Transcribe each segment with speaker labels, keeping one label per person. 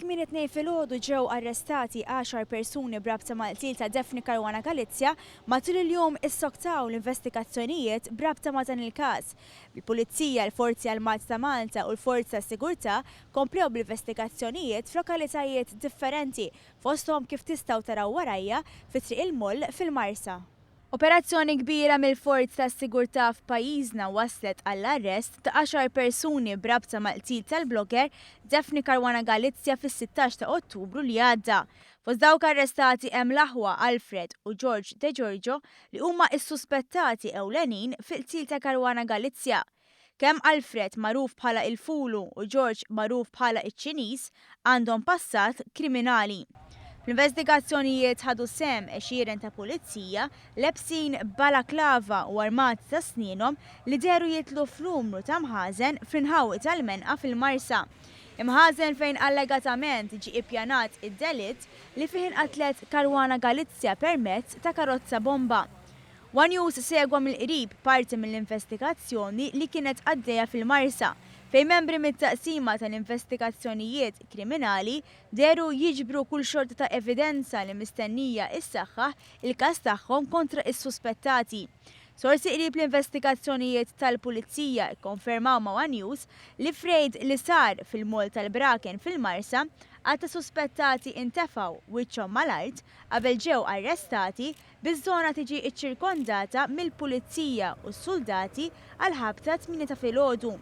Speaker 1: 8 filgħodu ġew arrestati 10 persuni brabta mal-qtil ta' Daphne Caruana Galizia matul il-jum issoktaw l-investigazzjonijiet brabta ma' dan il-każ. Il-Pulizija, l-Forzi Armati ta' Malta u l-Forzi ta' Sigurtà komplew bl-investigazzjonijiet f'lokalitajiet differenti fosthom kif tistgħu taraw warajja fi triq il-Mull fil-Marsa. Operazzjoni kbira mill-Forzi tas-Sigurtà f'pajjiżna waslet għall-arrest ta' 10 persuni brabta mal-qtil tal-blogger Daphne Caruana Galizia fis-16 ta' Ottubru li għadda. Fost dawk arrestati hemm l-aħwa Alfred u George De Giorgio li huma s-suspettati ewlenin fil-qtil ta' Caruana Galizia. Kemm Alfred magħruf bħala il-Fulu u George magħruf bħala iċ-Ċiniż għandhom passat kriminali. Fl-investigazzjonijiet ħadu sehem għexieren ta' pulizija lebsin balaklava u armati ta' snierhom li deru jitlu f'numru ta' mħażen fl-inħawi tal-menqa fil-Marsa. Imħażen fejn allegatament ġie ippjanat id-delitt li fih inqatlet Caruana Galizia permezz ta' karozza bomba. One News segwa mill-qrib parti mill-investigazzjoni li kienet għaddejja fil-Marsa fejn membri mit-taqsima tal-investigazzjonijiet kriminali deru jiġbru kull xorta ta' evidenza li mistennija issaħħaħ il-każ tagħhom kontra is-suspettati. Sorsi qrib l-investigazzjonijiet tal-Pulizija kkonfermaw ma' One News li frejd li sar fil-Mull tal-Braken fil-Marsa għatta suspettati intefgħu wiċċhom mal-art qabel ġew arrestati biż-żona tiġi ċċirkondata mill-Pulizija u s-soldati għal ħabta 8 ta' filgħodu.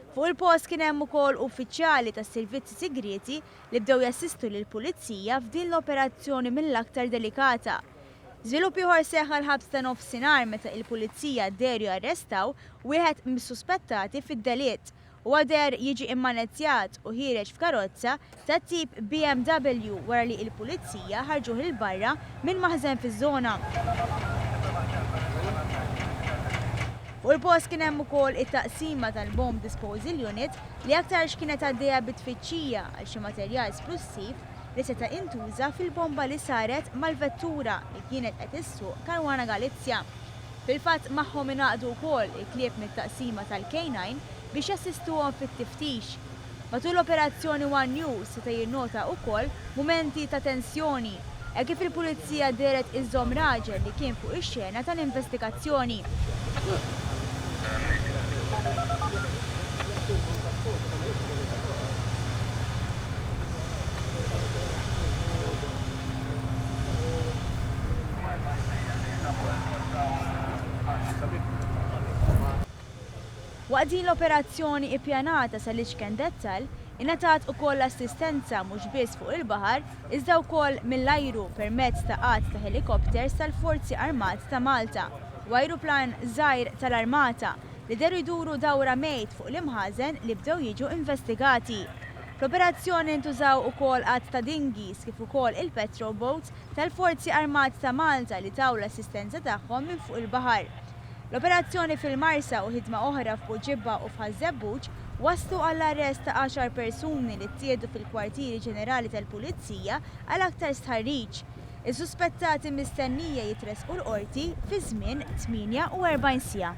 Speaker 1: Fuq il-post kien hemm ukoll uffiċjali tas-servizzi segreti li bdew jassistu lill-Pulizija f'din l-operazzjoni mill-aktar delikata. Żvilupp ieħor seħħ l-ħabs ta' nofsinhar meta l-Pulizija deru jarrestaw wieħed mis-suspettati fid-delitt u għader jiġi immanezzjat u ħireġ f'karozza ta' tip BMW wara li l-Pulizija ħarġuh il barra minn maħżen fiż-żona. U l-post kien hemm ukoll it-taqsima tal-Bomb Disposal Unit li aktar x'kienet għaddejja bit-tfittxija għal xi materjal splussiv li seta' intuża fil-bomba li saret mal-vettura li kienet qed issuq Caruana Galizia. Fil-fatt magħhom ingħaqdu wkoll il-klieb mit-taqsima tal-K9 biex jassistuhom fit-tiftix. Matul l-operazzjoni One News seta' jinnota wkoll mumenti ta' tensjoni kif il-Pulizija deret iżżomm raġel li kien fuq ix-xena tal-investigazzjoni. Waqt din l-operazzjoni ippjanata sal-iċken dettal, ingħatat ukoll assistenza mhux biss fuq il-baħar iżda wkoll mill-ajru permezz ta' qatt ta' helikopters tal-Forzi Armati ta' Malta u ajruplan żgħir tal-Armata li deru jduru dawra mejt fuq l-imħażen li bdew jiġu investigati. Fl-operazzjoni ntużaw ukoll qatt ta' dinghies kif ukoll il-petrol boats tal-Forzi Armati ta' Malta li taw l-assistenza tagħhom minn fuq il-baħar. L-operazzjoni fil-Marsa u ħidma oħra f'Buġibba u f'Ħażebbuġ waslu għall-arrest ta' 10 persuni li ttieħdu fil-kwartieri ġenerali tal-Pulizija għal aktar stħarriġ. Is-suspettati mistennija jitresqu l-qorti fi żmien 48 siegħa.